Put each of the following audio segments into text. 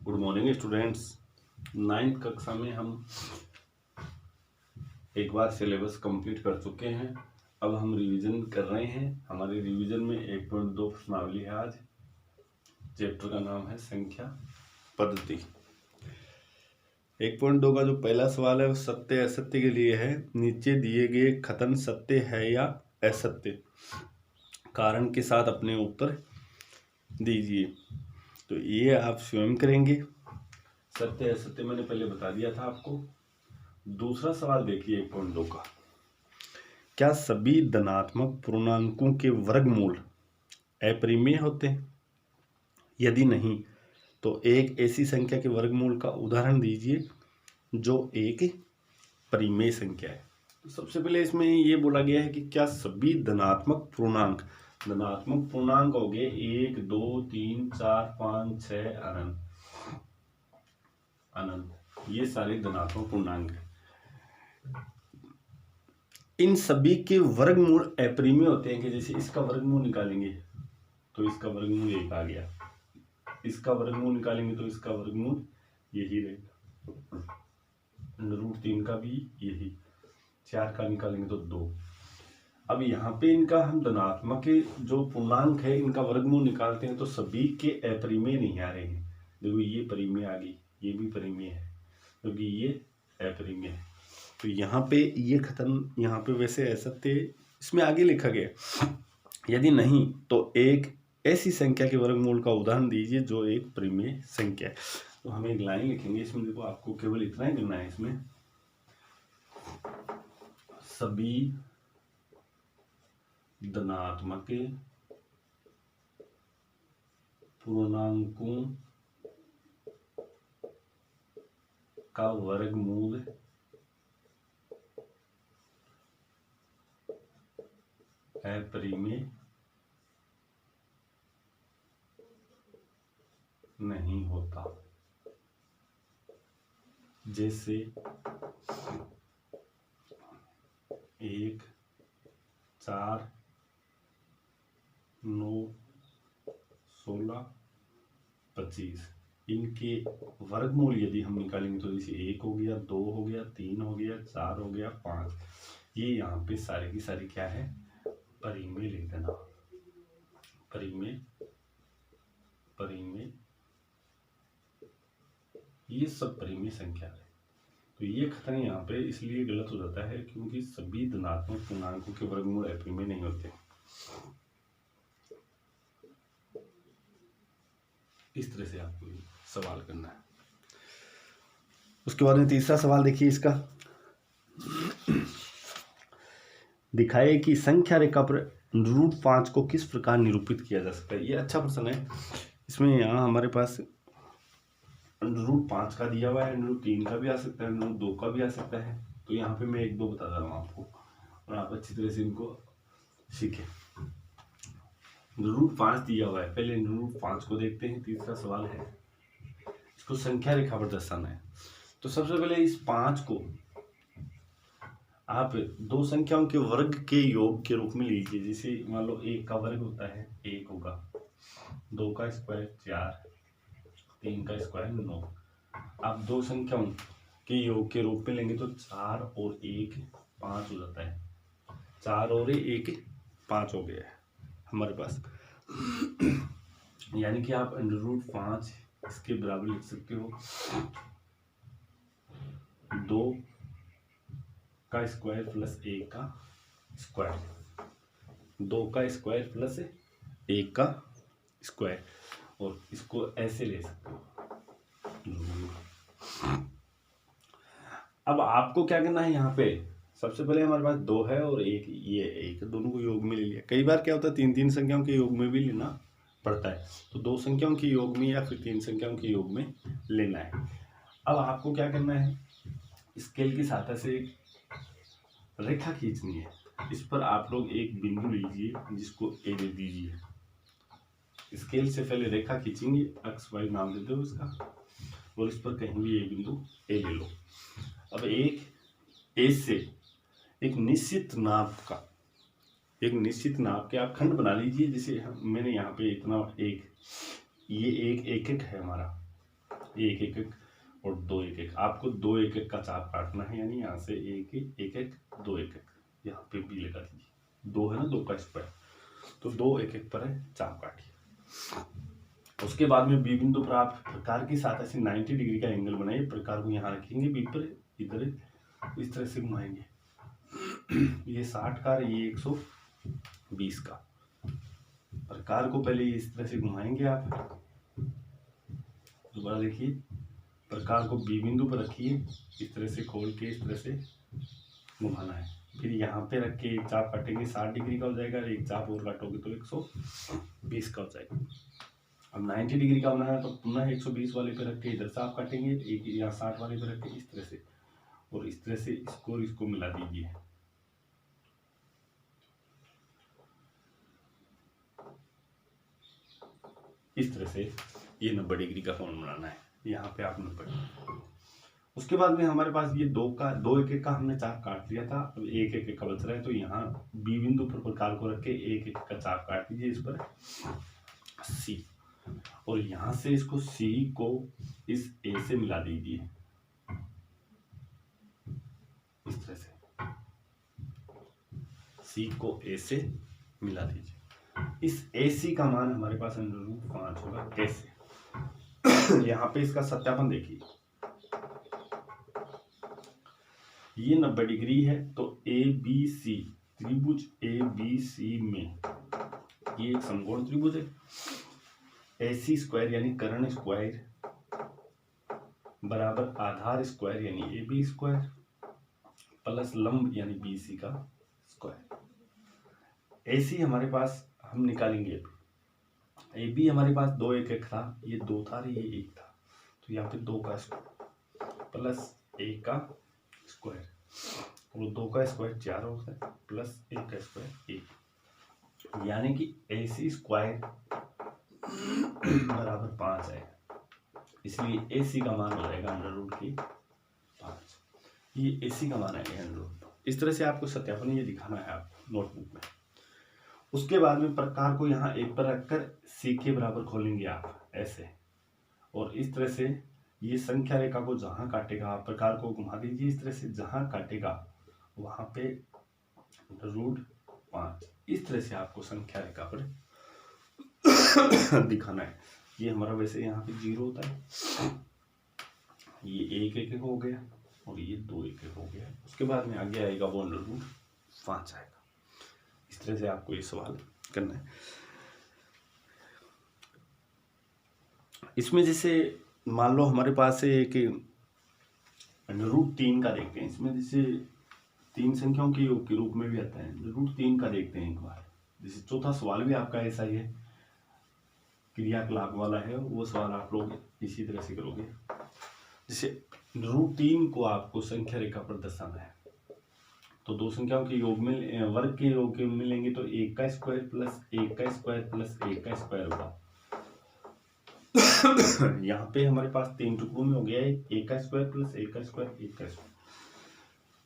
Good morning students. 9th कक्षा में हम एक बार सिलेबस कंप्लीट कर चुके हैं। अब हम रिवीजन कर रहे हैं। हमारे रिवीजन में 1.2 प्रश्नावली है। आज चैप्टर का नाम है संख्या पद्धति। 1.2 का जो पहला सवाल है वो सत्य असत्य के लिए है। नीचे दिए गए कथन सत्य है या असत्य, कारण के साथ अपने उत्तर दीजिए। तो ये आप स्वयं करेंगे। सत्य असत्य मैंने पहले बता दिया था आपको। दूसरा सवाल देखिए 1.2 का। क्या सभी धनात्मक पूर्णांकों के वर्गमूल अपरिमेय होते हैं? यदि नहीं तो एक ऐसी संख्या के वर्गमूल का उदाहरण दीजिए जो एक परिमेय संख्या है। तो सबसे पहले इसमें ये बोला गया है कि क्या सभी धनात्मक पूर्णांक हो गए 1 2 3 4 5 6 अनंत, ये सारे धनात्मक पूर्णांक हैं। इन सभी के वर्गमूल अपरिमेय होते हैं कि जैसे इसका वर्गमूल निकालेंगे तो इसका वर्गमूल 1 आ गया, इसका वर्गमूल निकालेंगे तो इसका वर्गमूल यही रहेगा, √3 का भी यही, 4 का निकालेंगे तो 2। अब यहाँ पे इनका हम धनात्मक के जो पूर्णांक है इनका वर्गमूल निकालते हैं तो सभी के अपरिमेय नहीं आ रहे हैं। देखो ये परिमेय आ गई, ये भी परिमेय है क्योंकि ये अपरिमेय है। तो यहाँ पे ये खत्म, यहाँ पे वैसे असत्य इसमें आगे लिखा गया। यदि नहीं तो एक ऐसी संख्या के वर्गमूल का उदाहरण दीजिए जो एक परिमेय संख्या है। तो हम एक लाइन लिखेंगे इसमें। देखो आपको केवल इतना ही करना है इसमें, सभी धनात्मक पूर्णांकों का वर्गमूल अपरिमेय नहीं होता। जैसे 1 4 9 16 25 इनके वर्गमूल यदि हम निकालेंगे तो जैसे 1 हो गया, 2 हो गया, 3 हो गया, 4 हो गया, 5, ये यहाँ पे सारी की सारी क्या है, परिमेय लिख देना। परिमेय ये सब परिमेय संख्या है। तो ये कथन यहाँ पे इसलिए गलत हो जाता है क्योंकि सभी धनात्मक पूर्णांकों के वर्गमूल अपरिमेय नहीं होते। इस तरह से आपको सवाल करना है। उसके बाद में तीसरा सवाल देखिए इसका। दिखाए कि संख्या रेखा पर √5 को किस प्रकार निरूपित किया जा सकता है। ये अच्छा प्रश्न है। इसमें यहाँ हमारे पास √5 का दिया हुआ है, √3 का भी आ सकता है, √2 का भी आ सकता है। तो यहाँ पे मैं 1 2 बता रहा हूँ आपको और आप अच्छी तरह से इनको सीखें। √5 दिया हुआ है, पहले √5 को देखते हैं। तीसरा सवाल है इसको संख्या रेखा पर दर्शाना है। तो सबसे पहले इस 5 को आप दो संख्याओं के वर्ग के योग के रूप में लीजिए। जैसे मान लो 1 का वर्ग होता है 1 होगा, 2 का स्क्वायर 4, 3 का स्क्वायर 9। आप दो संख्याओं के योग के रूप में लेंगे तो 4 और 1 5 हो जाता है। 4 और 1 5 हो गया है हमारे पास। यानी कि आप √5 इसके बराबर लिख सकते हो 2 का स्क्वायर प्लस 1 का स्क्वायर, 2 का स्क्वायर प्लस 1 का स्क्वायर, और इसको ऐसे ले सकते हो। अब आपको क्या करना है यहाँ पे, सबसे पहले हमारे पास 2 है और 1, ये 1 दोनों को योग में ले लिया। कई बार क्या होता है 3 संख्याओं के योग में भी लेना पड़ता है। तो 2 संख्याओं के योग में या फिर 3 संख्याओं के योग में लेना है। अब आपको क्या करना है, स्केल की सहायता से रेखा खींचनी है। इस पर आप लोग एक बिंदु लीजिए जिसको ए दे दीजिए। स्केल से पहले रेखा खींचेंगे, एक्स वाई नाम दे दो इसका, और इस पर कहीं भी एक बिंदु ए ले लो। अब एक ए से एक निश्चित नाप के आप खंड बना लीजिए। जैसे मैंने यहाँ पे इतना एक, ये एक एक है हमारा, एक एक एक और दो एक एक, आपको दो एक एक का चाप काटना है, यानी यहाँ से एक एक दो एक एक, यहाँ पे बी लगा दीजिए, दो है ना, दो का स्क्वायर, तो दो एक एक पर है, चाप काटिए। उसके बाद में बी बिंदु पर आप प्रकार के साथ ऐसे 90 डिग्री का एंगल बनाइए, प्रकार को यहाँ रखेंगे बी पर, इधर इस तरह से घुमाएंगे, ये 60 का, ये 120 का। प्रकार को पहले इस तरह से घुमाएंगे आप, दोबारा देखिए, प्रकार को बी बिंदु पर रखिए, इस तरह से खोल के इस तरह से घुमाना है, फिर यहाँ पे रख के एक चाप काटेंगे, 60 डिग्री का हो जाएगा, एक चाप और काटोगे तो 120 का हो जाएगा। अब 90 डिग्री का बनाना है तो पुनः 120 वाले पे रख के इधर चाप काटेंगे, एक यहाँ 60 वाले पे रख के इस तरह से, और इस तरह से इसको मिला दीजिए। इस तरह से ये 90 डिग्री का कोण बनाना है, यहाँ पे आप 90। उसके बाद में हमारे पास ये दो एक एक का हमने चाप काट लिया था, अब एक एक का बच रहा है, तो यहाँ बी बिंदु पर प्रकार को रख के एक एक का चाप काट दीजिए इस पर सी, और यहाँ से इसको सी को इस ए से मिला दीजिए, इस तरह से सी को ए से मिला दीजिए। इस AC का मान हमारे पास √5 होगा, कैसे? यहाँ पे इसका सत्यापन देखिए, ये 90 डिग्री है, तो ABC त्रिभुज ABC में ये एक समकोण त्रिभुज है, AC स्क्वायर यानी कर्ण स्क्वायर बराबर आधार स्क्वायर यानी AB स्क्वायर प्लस लंब यानी BC का स्क्वायर। AC हमारे पास हम निकालेंगे, AB हमारे पास दो एक एक था, ये दो था, ये एक था, तो यहाँ पे 2 का स्क्वायर प्लस 1 का स्क्वायर, और 2 का स्क्वायर 4 होता है, प्लस 1 का स्क्वायर 1, यानी कि AC स्क्वायर बराबर 5 है, इसलिए AC का मान हो जाएगा √5। ये AC का मान आएगा √5। इस तरह से आपको सत्यापन ये दिखाना है आपको नोटबुक में। उसके बाद में प्रकार को यहाँ एक पर रखकर सी के बराबर खोलेंगे आप ऐसे, और इस तरह से ये संख्या रेखा को जहां काटेगा आप प्रकार को घुमा दीजिए, इस तरह से जहां काटेगा वहां पे √5, इस तरह से आपको संख्या रेखा पर दिखाना है। ये हमारा वैसे यहाँ पे 0 होता है, ये 1 1 हो गया और ये 2 1 1 हो गया, उसके बाद में आगे आएगा वो √5 आएगा। इस तरह से आपको ये सवाल करना है। इसमें जैसे मान लो हमारे पास है कि √3 का देखते हैं, इसमें जैसे 3 संख्याओं के योग के रूप में भी आता है, √3 का देखते हैं एक बार। जैसे चौथा सवाल भी आपका ऐसा ही है, क्रियाकलाप वाला है, वो सवाल आप लोग इसी तरह से करोगे। जैसे √3 को आपको संख्या रेखा पर दर्शाना है, तो दो संख्याओं के योग में वर्ग के योग में लेंगे तो 1 का स्क्वायर प्लस 1 का स्क्वायर प्लस 1 का स्क्वायर होगा। यहाँ पे हमारे पास 3 टुकड़ों में हो गया है, 1 का स्क्वायर प्लस 1 का स्क्वायर 1 का स्क्वायर,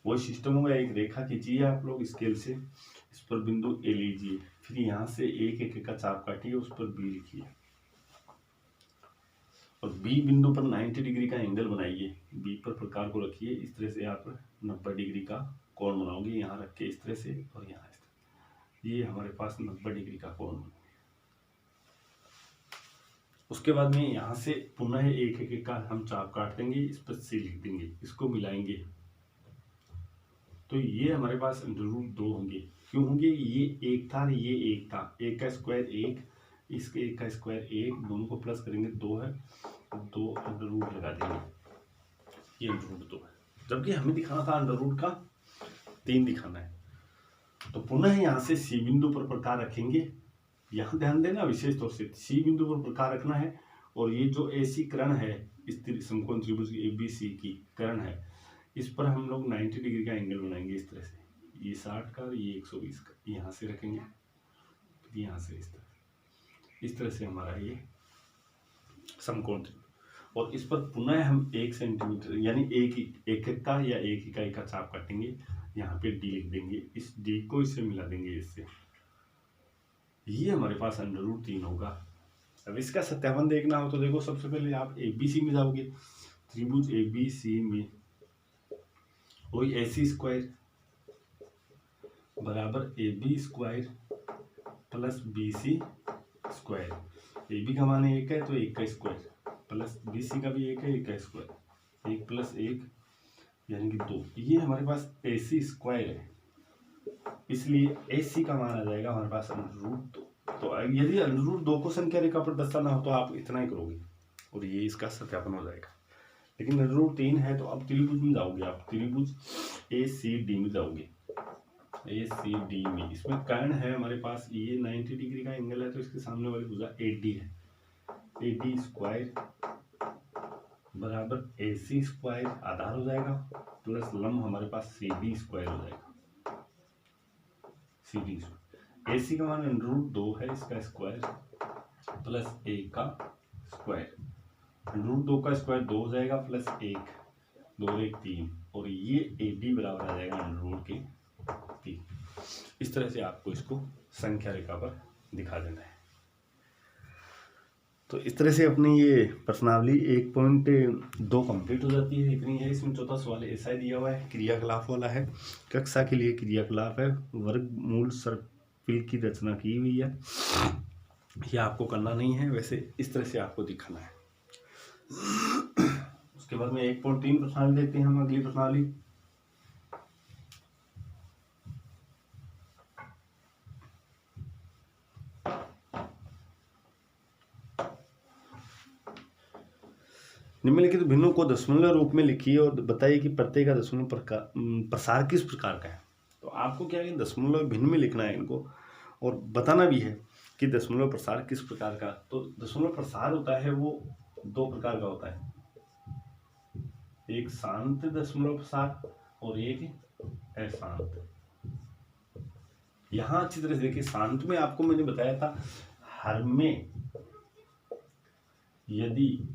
वही सिस्टम होगा। एक रेखा खींचिए आप लोग स्केल से, इस पर बिंदु ए लीजिए, फिर यहाँ से एक एक का चाप काटिए, उस पर बी लिखिए, और बी बिंदु पर 90 डिग्री का एंगल बनाइए, बी पर प्रकार को रखिए, इस तरह से आप 90 डिग्री का कोण बनाओगे, यहाँ रख के इस तरह से और यहाँ इस तरह, ये हमारे पास 90 डिग्री का कोण बना। उसके बाद में यहाँ से पुनः एक एक का हम चाप काट देंगे, इस पर सी लिख देंगे, इसको मिलाएंगे, तो ये हमारे पास √2 होंगे। क्यों होंगे? ये एक था, ये एक था, 1 का स्क्वायर 1, इसके 1 का स्क्वायर 1, दोनों को प्लस करेंगे 2 है, 2 √ लगा देंगे, ये √2 है। जबकि हमें दिखाना था √3 दिखाना है, तो पुनः यहाँ से सी बिंदु पर प्रकार रखेंगे। यहाँ ध्यान देना विशेष तौर से सी बिंदु पर प्रकार रखना है, और ये जो AC कर्ण है, इस समकोण त्रिभुज ABC की कर्ण है, इस पर हम लोग 90 डिग्री का एंगल बनाएंगे इस तरह से, ये 60 का, ये 120 का, यहाँ से रखेंगे, फिर यहाँ से इस तरह से हमारा ये समकोण त्रिभुज, और इस पर पुनः हम 1 सेंटीमीटर यानी एक का या 1 इकाई का चाप काटेंगे, यहाँ पे D लिख देंगे, इस D को इससे मिला देंगे इससे, ये हमारे पास √3 होगा। अब इसका सत्यापन देखना हो तो देखो, सबसे पहले आप ABC में जाओगे, त्रिभुज ABC में वही AC स्क्वायर बराबर AB square plus BC square. AB का मान 1 है तो 1 का स्क्वायर प्लस BC का भी 1 है, 1 का स्क्वायर, 1 प्लस 1 यानी कि 2। ये हमारे पास AC स्क्वायर है, इसलिए AC का मान आ जाएगा हमारे पास √2। तो यदि √2 को संख्या रेखा पर दर्शाना हो तो आप इतना ही करोगे और ये इसका सत्यापन हो जाएगा। लेकिन √3 है तो अब त्रिभुज में जाओगे, आप त्रिभुज ACD में जाओगे, ACD में इसमें कर्ण है हमारे पास, ये 90 डिग्री का एंगल है तो इसके सामने वाली भुजा AD है, AD स्क्वायर बराबर AC स्क्वायर आधार हो जाएगा प्लस लंब हमारे पास CD स्क्वायर हो जाएगा, CD स्क्वायर। AC का मान √2 है, इसका स्क्वायर प्लस A का स्क्वायर, √2 का स्क्वायर 2 हो जाएगा प्लस 1, 2 1 3, और ये AD बराबर आ जाएगा √3। इस तरह से आपको इसको संख्या रेखा पर दिखा देना है। तो इस तरह से अपनी ये प्रश्नावली 1.2 कंप्लीट हो जाती है, इतनी है। इसमें चौथा सवाल ऐसा ही दिया हुआ है, क्रियाकलाप वाला है, कक्षा के लिए क्रियाकलाप है, वर्गमूल सर्पिल की रचना की हुई है, ये आपको करना नहीं है, वैसे इस तरह से आपको दिखाना है। उसके बाद में 1.3 प्रश्नावली देखते हैं हम, अगली प्रश्नावली। निम्नलिखित भिन्नों को दशमलव रूप में लिखिए और बताइए कि प्रत्येक का दशमलव प्रसार किस प्रकार का है। तो आपको क्या है, दशमलव भिन्न में लिखना है इनको और बताना भी है कि दशमलव प्रसार किस प्रकार का। तो दशमलव प्रसार होता है वो 2 प्रकार का होता है, एक शांत दशमलव प्रसार और एक अशांत। यहां अच्छी तरह से देखिए, शांत में आपको मैंने बताया था, हर में यदि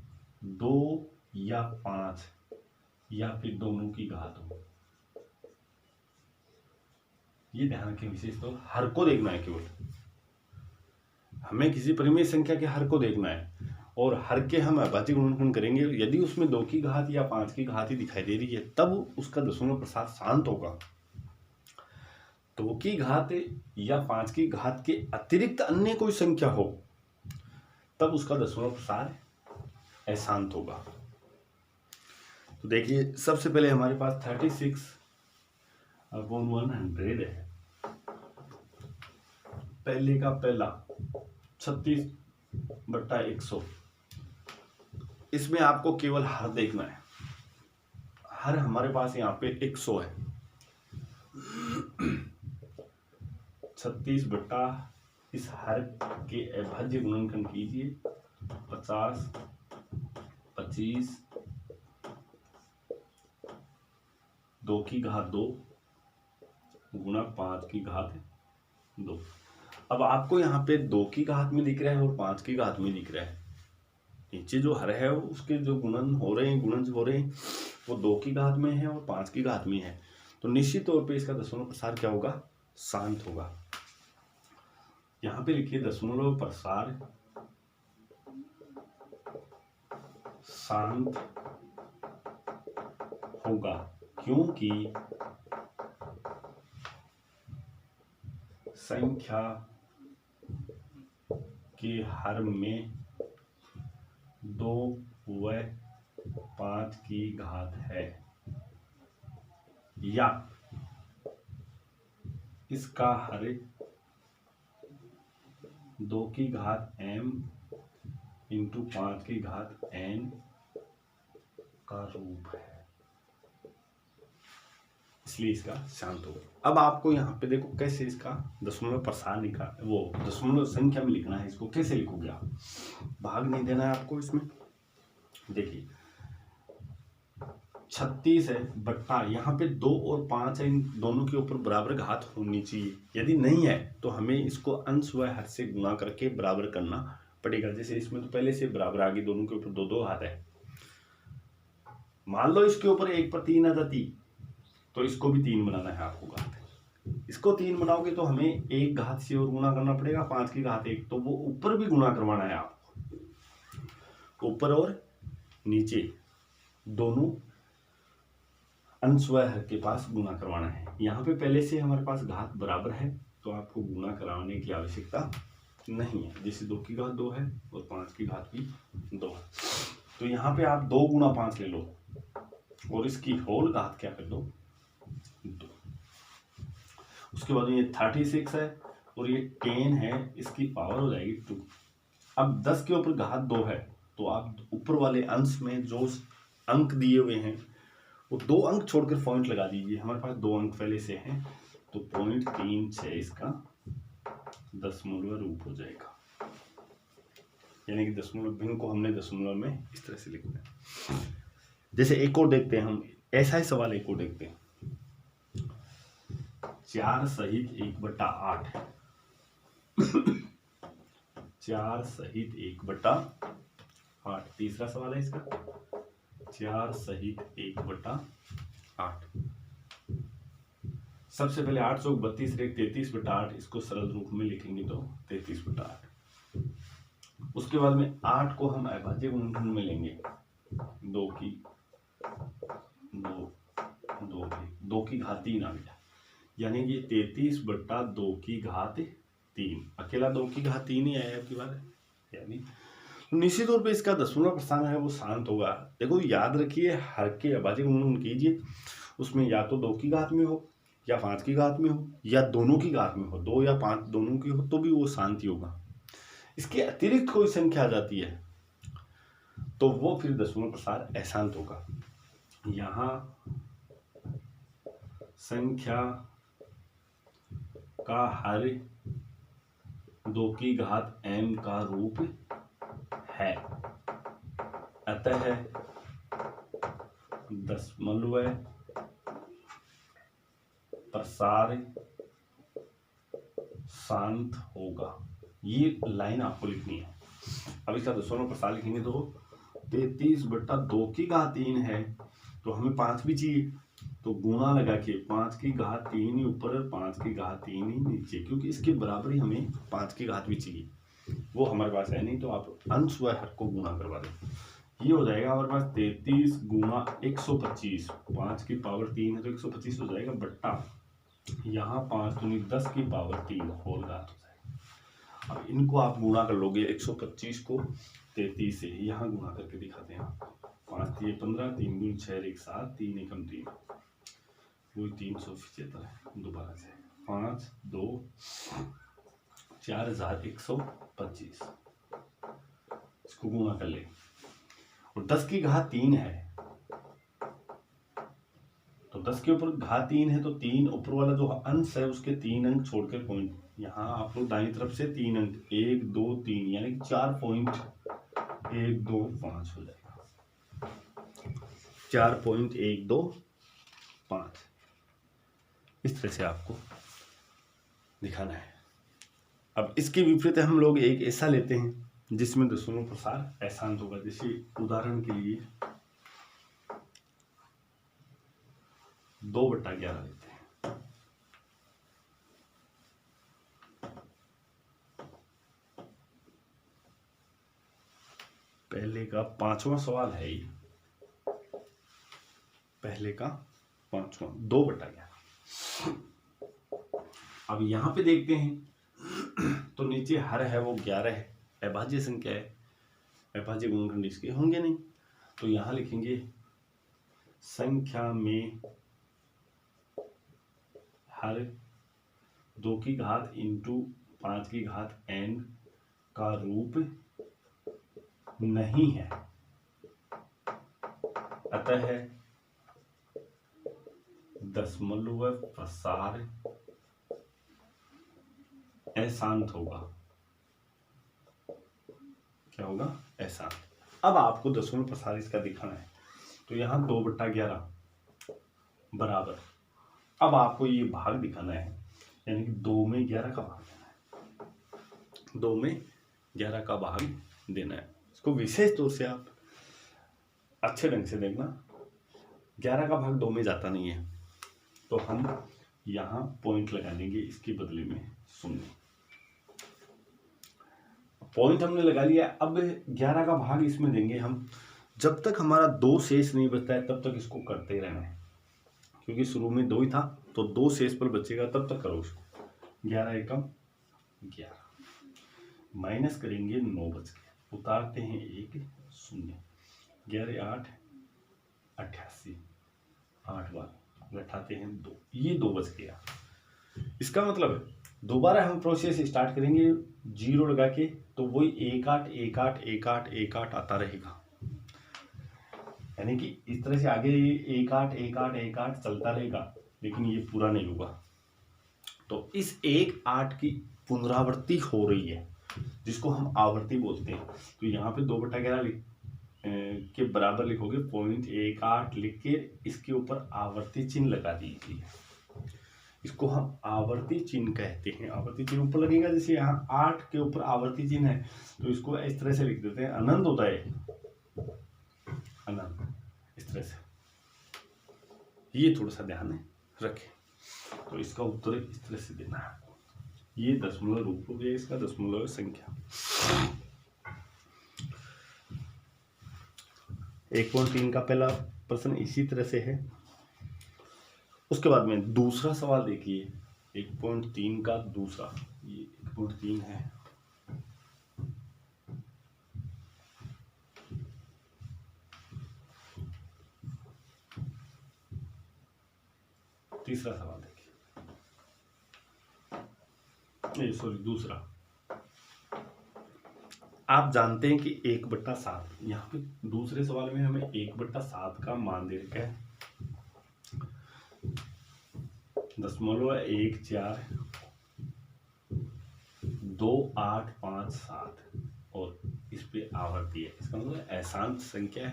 2 या 5 या फिर दोनों की घात हो, ये ध्यान रखें विशेष तौर, हर को देखना है, केवल हमें किसी परिमेय संख्या के हर को देखना है और हर के हम अभाज्य गुणनखंड करेंगे। यदि उसमें 2 की घात या 5 की घात ही दिखाई दे रही है तब उसका दशमलव प्रसार शांत होगा। 2 की घात या 5 की घात के अतिरिक्त अन्य कोई संख्या हो तब उसका दशमलव प्रसार अशांत होगा। तो देखिए, सबसे पहले हमारे पास 36/100 है, पहले का पहला 36/100। इसमें आपको केवल हर देखना है, हर हमारे पास यहाँ पे 100 है। 36 बट्टा इस हर के अभाज्य गुणनखंड कीजिए, 50, 25, 2 की घात 2 गुणा 5 की घात 2। अब आपको यहाँ पे 2 की घात में दिख रहा है और 5 की घात में दिख रहा है। नीचे जो हर है उसके जो गुणन हो रहे हैं वो 2 की घात में है और 5 की घात में है। तो निश्चित तौर पे इसका दशमलव प्रसार क्या होगा, शांत होगा। यहाँ पे लिखिए दशमलव प्रसार शांत होगा, क्योंकि संख्या के हर में 2 व 5 की घात है, या इसका हर 2 की घात m इंटू 5 की घात n का रूप है, इसलिए इसका शांत होगा। अब आपको यहाँ पे देखो कैसे इसका दशमलव प्रसार वो दशमलव संख्या में लिखना है। इसको कैसे लिखोगे आप, भाग नहीं देना है आपको इसमें। देखिए 36 है बट्टा यहाँ पे 2 और 5 है, इन दोनों के ऊपर बराबर घात होनी चाहिए। यदि नहीं है तो हमें इसको अंश व हर से गुणा करके बराबर करना पड़ेगा। जैसे इसमें तो पहले से बराबर आ गई, दोनों के ऊपर 2 घात है। मान लो इसके ऊपर 1 पर 3 आ जाती तो इसको भी 3 बनाना है आपको घात। इसको 3 बनाओगे तो हमें 1 घात से और गुणा करना पड़ेगा, 5 की घात 1, तो वो ऊपर भी गुणा करवाना है आपको। ऊपर और नीचे दोनों अंश व हर के पास गुणा करवाना है। यहाँ पे पहले से हमारे पास घात बराबर है तो आपको गुणा कराने की आवश्यकता नहीं है। जैसे 2 की घात 2 है और 5 की घात भी 2 है, तो यहाँ पे आप 2 गुणा 5 ले लो और इसकी होल घात क्या कर दो 2। उसके बाद ये 36 है और ये 10 है, इसकी पावर हो जाएगी 2। अब 10 के ऊपर घात 2 है तो आप ऊपर वाले अंश में जो अंक दिए हुए हैं वो 2 अंक छोड़कर पॉइंट लगा दीजिए। हमारे पास 2 अंक पहले से हैं तो 0.36 इसका दशमलव रूप हो जाएगा, यानी कि दशमलव भिन्न को हमने दशमलव में इस तरह से लिखना है। जैसे एक और देखते हैं हम, ऐसा ही सवाल एक और देखते हैं। 4 सहित 1/8 4 सहित 1/8 तीसरा सवाल है इसका। 4 सहित 1/8। सबसे पहले 8 चौक 32 33/8, इसको सरल रूप में लिखेंगे तो 33/8। उसके बाद में 8 को हम अभाज्य गुणनखंड में लेंगे, 2 की घात 3 आ गया, यानी कि 33/2 की घात 3। अकेला 2 की घात 3 ही आया आपकी बात, यानी निश्चित तौर पे इसका दशमलव स्थान है वो शांत होगा। देखो याद रखिए, हर के अभाज्य गुणनखंड कीजिए, उसमें या तो 2 की घात में हो या 5 की घात में हो या दोनों की घात में हो, 2 या 5 दोनों की हो तो भी वो शांत ही होगा। इसके अतिरिक्त कोई संख्या आ जाती है तो वो फिर दशमलव प्रसार अशांत होगा। यहाँ संख्या का हर 2 की घात m का रूप है, अतः दशमलव प्रसार शांत होगा। ये लाइन आपको लिखनी है। अब इसका दशमलव प्रसार लिखेंगे तो 33/2 की घात 3 है तो हमें 5 भी चाहिए, तो गुणा लगा के 5 की घात 3 ही ऊपर और 5 की घात 3 ही नीचे, क्योंकि इसके बराबर ही हमें 5 की घात भी चाहिए, वो हमारे पास है नहीं, तो आप अंश व हर को गुणा करवा दें। ये हो जाएगा हमारे पास 33 गुणा 125, 5 की पावर 3 है तो 125 हो जाएगा, बट्टा यहाँ 5 दूनी 10 की पावर 3 होल घात हो जाएगा। अब इनको आप गुणा कर लोगे, 125 को 33 से यहाँ गुणा करके दिखाते हैं आपको। 5 3 15, 3 दूनी 6 1 7, 3 1 3, वही 375 है। दोबारा से 5 2 4125, इसको गुणा कर ले। और 10 की घात 3 है तो 10 के ऊपर घात 3 है तो 3 ऊपर वाला जो अंश है उसके 3 अंक छोड़कर पॉइंट, यहाँ आप लोग दाईं तरफ से 3 अंक 1 2 3 यानी कि 4.125 हो जाएगा, 4.125। इस तरह से आपको दिखाना है। अब इसके विपरीत हम लोग एक ऐसा लेते हैं जिसमें दशमलव प्रसार अशांत होगा। जैसे उदाहरण के लिए 2/11 लेते हैं। पहले का 5वां सवाल है ये, पहले का 5वां 2/11। अब यहां पे देखते हैं तो नीचे हर है वो 11 है, अभाज्य संख्या है, अभाज्य गुणनखंड इसके होंगे नहीं, तो यहां लिखेंगे संख्या में हर 2 की घात इंटू 5 की घात n का रूप नहीं है, अतः दशमलव प्रसार अशांत होगा। क्या होगा? अशांत। अब आपको दशमलव प्रसार इसका दिखाना है, तो यहाँ 2/11 बराबर, अब आपको ये भाग दिखाना है, यानी कि 2 में 11 का भाग देना है, 2 में 11 का भाग देना है। इसको विशेष तौर से आप अच्छे ढंग से देखना, 11 का भाग 2 में जाता नहीं है, तो हम यहाँ पॉइंट लगा देंगे इसके बदले में 0। पॉइंट हमने लगा लिया। अब 11 का भाग इसमें देंगे हम। जब तक हमारा 2 शेष नहीं बचता है तब तक इसको करते ही रहना है, क्योंकि शुरू में 2 ही था तो 2 शेष पर बचेगा तब तक करो इसको। 11 एकम 11 माइनस करेंगे 9 बच गए, उतारते हैं 1 0, 11 8 88, 8 बार घटाते हैं 2, ये 2 बच गया। इसका मतलब दोबारा हम प्रोसेस स्टार्ट करेंगे 0 लगा के, तो वही 1 8 1 8 1 8 1 8 आता रहेगा, यानी कि इस तरह से आगे 1 8 1 8 1 8 चलता रहेगा, लेकिन ये पूरा नहीं होगा। तो इस 1 8 की पुनरावृत्ति हो रही है, जिसको हम आवर्ती बोलते हैं। तो यहाँ पे 2/11 के बराबर लिखोगे, 0.18 लिख के इसके ऊपर आवर्ती चिन्ह लगा दीजिए। इसको हम आवर्ती चिन्ह कहते हैं। आवर्ती चिन्ह ऊपर लगेगा, जैसे यहाँ 8 के ऊपर आवर्ती चिन्ह है तो इसको इस तरह से लिख देते हैं, अनंत होता है अनंत, इस तरह से। ये थोड़ा सा ध्यान में रखें। तो इसका उत्तर इस तरह से देना है। ये दशमलव रूप हो गया इसका, दशमलव संख्या। 1.3 का पहला प्रश्न इसी तरह से है। उसके बाद में दूसरा सवाल देखिए, 1.3 का दूसरा, ये 1.3 है। तीसरा सवाल देखिए, सॉरी दूसरा। आप जानते हैं कि 1/7, यहाँ पे दूसरे सवाल में हमें 1/7 का मान दे रखा है, 0.142857 और इस पे आवर्ती है। इसका मतलब अशांत संख्या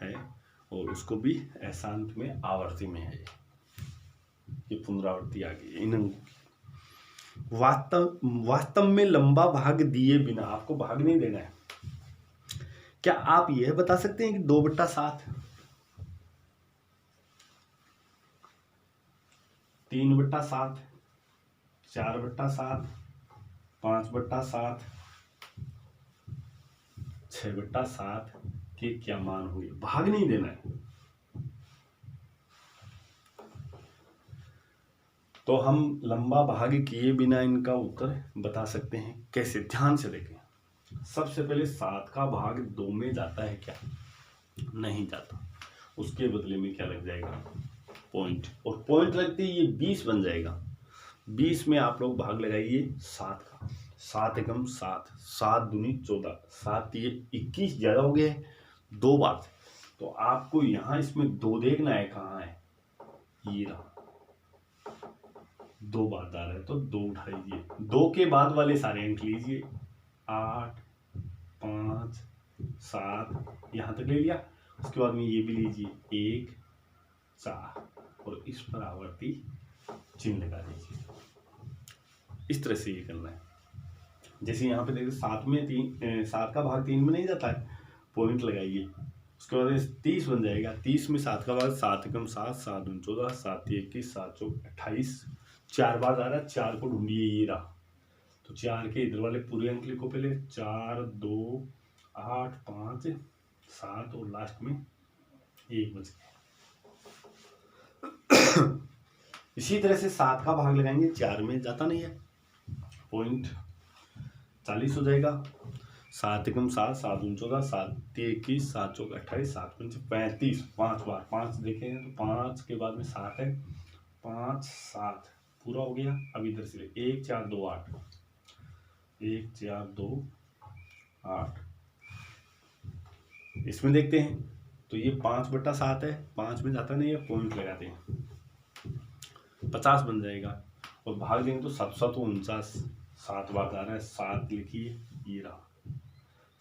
है और उसको भी अशांत में आवर्ती में है। ये पुनरावृत्ति आ गई इन अंकों की। वास्तव में लंबा भाग दिए बिना, आपको भाग नहीं देना है। क्या आप यह बता सकते हैं कि 2/7, 3/7, 4/7, 5/7, 6/7 के क्या मान हुए? भाग नहीं देना है। तो हम लंबा भाग किए बिना इनका उत्तर बता सकते हैं। कैसे? ध्यान से देखें। सबसे पहले 7 का भाग 2 में जाता है क्या? नहीं जाता। उसके बदले में क्या लग जाएगा? पॉइंट। और पॉइंट लगते ही ये 20 बन जाएगा। 20 में आप लोग भाग लगाइए 7 का। 7 एकम 7, 7 दूनी 14, 7 ये 21 ज्यादा हो गया है 2 बार। तो आपको यहाँ इसमें 2 देखना है, कहाँ है? ये रहा, 2 बार जा रहा है तो 2 उठाइए। 2 के बाद वाले सारे अंक लीजिए, 8 5 7 यहाँ तक ले लिया। उसके बाद में ये भी लीजिए 1 4 और इस पर आवर्ती चिन्ह लगा दीजिए। इस तरह से ये करना है। जैसे यहाँ पे देखिए 7 का भाग 3 में नहीं जाता है, पॉइंट लगाइए। उसके बाद 30 बन जाएगा। 30 में 7 का भाग 7 एकम 7, 7 दूनी 14, 7 21, 7 चौक 28, 4 बार जा रहा है। 4 को ढूंढिए, ये रहा। तो 4 के इधर वाले पूरे अंक लिखो पहले, 4 2 8 5 7 और लास्ट में 1 बच गया। इसी तरह से 7 का भाग लगाएंगे, 4 में जाता नहीं है, पॉइंट 40 हो जाएगा। 7 एकम 7, 7 दूनी 14, 7 21, 7 चौक 28, 7 पंच 35, 5 बार 5 देखेंगे तो 5 के बाद में 7 है, 5 7 पूरा हो गया। अब इधर से 1 4 2 8, 1 4 2 8। इसमें देखते हैं तो ये 5/7 है, 5 में जाता नहीं है, पॉइंट लगाते हैं, 50 बन जाएगा। और भाग देंगे तो 7 7 49, 7 बार जा रहा है। 7 लिखिए, ये रहा।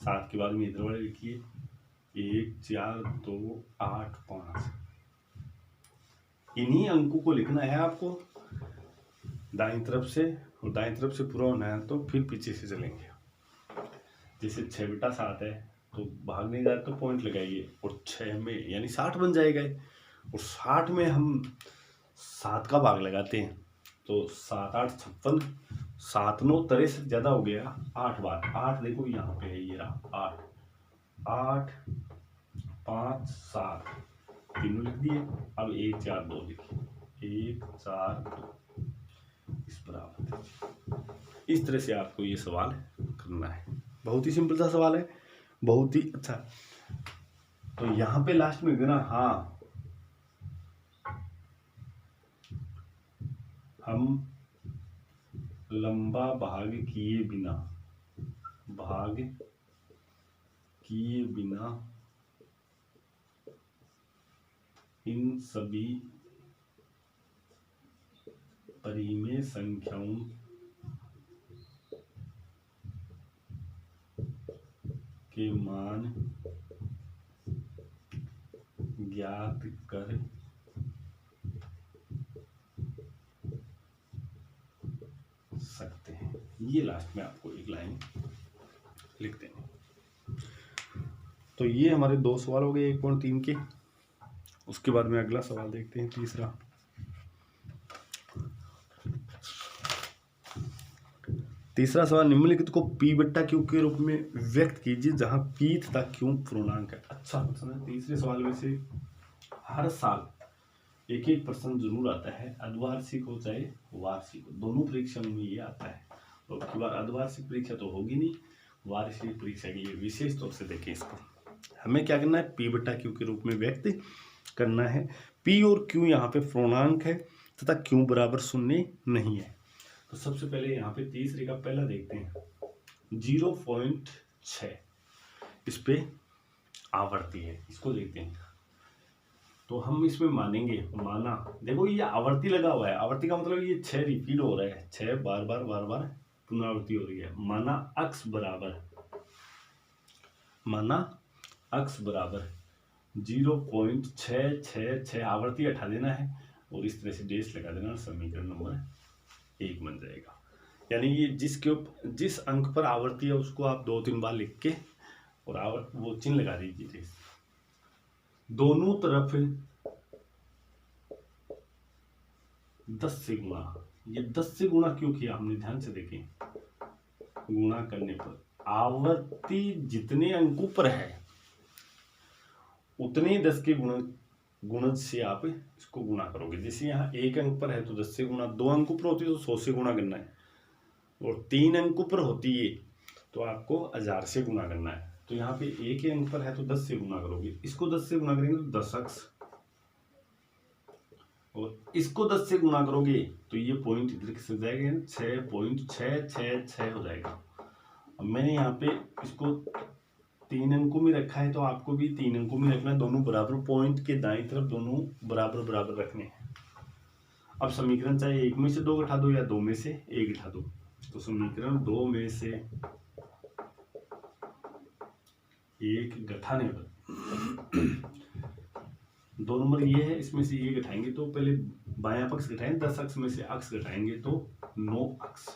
7 के बाद में इधर वाले लिखिए, 1 4 2 8 5। इन्हीं अंकों को लिखना है आपको दाईं तरफ से, और दाईं तरफ से पूरा होना है तो फिर पीछे से चलेंगे। जैसे 6/7 है तो भाग नहीं जा रहा तो पॉइंट लगाइए, और 6 में यानी 60 बन जाएगा। और 60 में हम 7 का भाग लगाते हैं तो 7 8 56, 7 9 63 से ज़्यादा हो गया 8 बार। 8 देखो यहाँ पे है, ये रहा 8 8 5 7 तीनों लिख दिए। अब 1 4 2 लिखिए 1 4 2 इस बराबर। इस तरह से आपको ये सवाल करना है। बहुत ही सिंपल सा सवाल है, बहुत ही अच्छा। तो यहाँ पे लास्ट में देना हाँ हम लंबा भाग किए बिना इन सभी परिमेय संख्याओं के मान ज्ञात कर सकते हैं। ये लास्ट में आपको एक लाइन लिख देंगे। तो ये हमारे 2 सवाल हो गए 1.3 के। उसके बाद में अगला सवाल देखते हैं, तीसरा सवाल, निम्नलिखित को पी बट्टा क्यू के रूप में व्यक्त कीजिए जहां पी तथा क्यू पूर्णांक है। अच्छा क्वेश्चन है। तीसरे सवाल में से हर साल एक एक प्रश्न जरूर आता है, अर्धवार्षिक हो चाहे वार्षिक हो, दोनों परीक्षा में ये आता है। तो अब की बार अर्धवार्षिक परीक्षा तो होगी नहीं, वार्षिक परीक्षा के लिए विशेष तौर से देखें इसको। हमें क्या करना है, पी बट्टा क्यू के रूप में व्यक्त करना है। पी और क्यू यहाँ पे पूर्णांक है तथा क्यू बराबर 0 नहीं है। तो सबसे पहले यहाँ पे तीसरे का पहला देखते हैं 0.6, इस पे आवर्ती है, इसको देखते हैं। तो हम इसमें माना देखो ये आवर्ती लगा हुआ है। आवर्ती का मतलब ये 6 रिपीट हो रहा है, 6 बार बार पुनरावृत्ति हो रही है। माना अक्स बराबर 0.666 आवर्ती हटा देना है और इस तरह से डेश लगा देना, समीकरण नंबर 1 बन जाएगा। यानी ये जिस अंक पर आवर्ती है उसको आप 2-3 बार लिख के और वो चिन्ह लगा दीजिए। दोनों तरफ 10 से गुणा, ये 10 से गुणा क्यों किया हमने, ध्यान से देखें। गुणा करने पर आवर्ती जितने अंकों पर है उतने 10 के गुणज से आप इसको गुणा करोगे। जैसे यहाँ 1 अंक पर है तो 10 से गुणा, 2 अंकों पर होती है तो 100 से गुणा करना है, और 3 अंकों पर होती है तो आपको 1000 से गुणा करना है। तो यहाँ पे 1 अंक पर है तो 10 से गुणा करोगे, इसको 10 से गुणा करेंगे तो 10 अक्स, और इसको 10 से गुणा करोगे तो ये पॉइंट इधर किस हो जाएगा, 6.666 हो जाएगा। अब मैंने यहाँ पे इसको 3 अंकों में रखा है तो आपको भी 3 अंकों में रखना है। दोनों बराबर, पॉइंट के दाईं तरफ दोनों बराबर रखने हैं। अब समीकरण चाहे 1 में से 2 घटा दो या 2 में से 1 घटा दो। तो समीकरण 2 में से 1 घटाने पर 2 नंबर ये है, इसमें से ये घटाएंगे तो पहले बायां पक्ष घटाएंगे, 10 अक्ष में से अक्ष घटाएंगे तो 9 अक्ष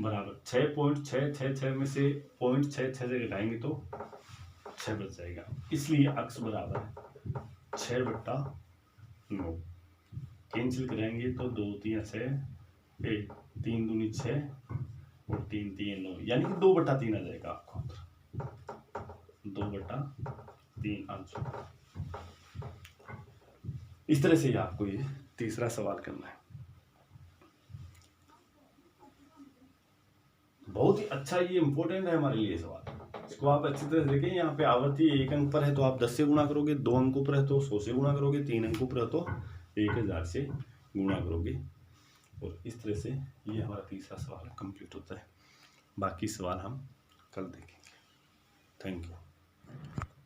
बराबर 6.666 में से 0.66 से घटाएंगे तो 6 बच जाएगा। इसलिए अक्ष बराबर 6/9। कैंसिल कराएंगे तो 2 3 6 1 3 दूनी 6 और 3 3 9, यानी कि 2/3 आ जाएगा आपको, 2/3 आंसर। इस तरह से आपको ये तीसरा सवाल करना है। बहुत ही अच्छा, ये इंपॉर्टेंट है हमारे लिए सवाल। इसको आप अच्छी तरह से देखें। यहाँ पे आवर्ती 1 अंक पर है तो आप 10 से गुणा करोगे, 2 अंकों पर है तो 100 से गुणा करोगे, 3 अंकों पर है तो 1000 से गुणा करोगे, और इस तरह से ये हमारा तीसरा सवाल कंप्लीट होता है। बाकी सवाल हम कल देखेंगे। Thank you.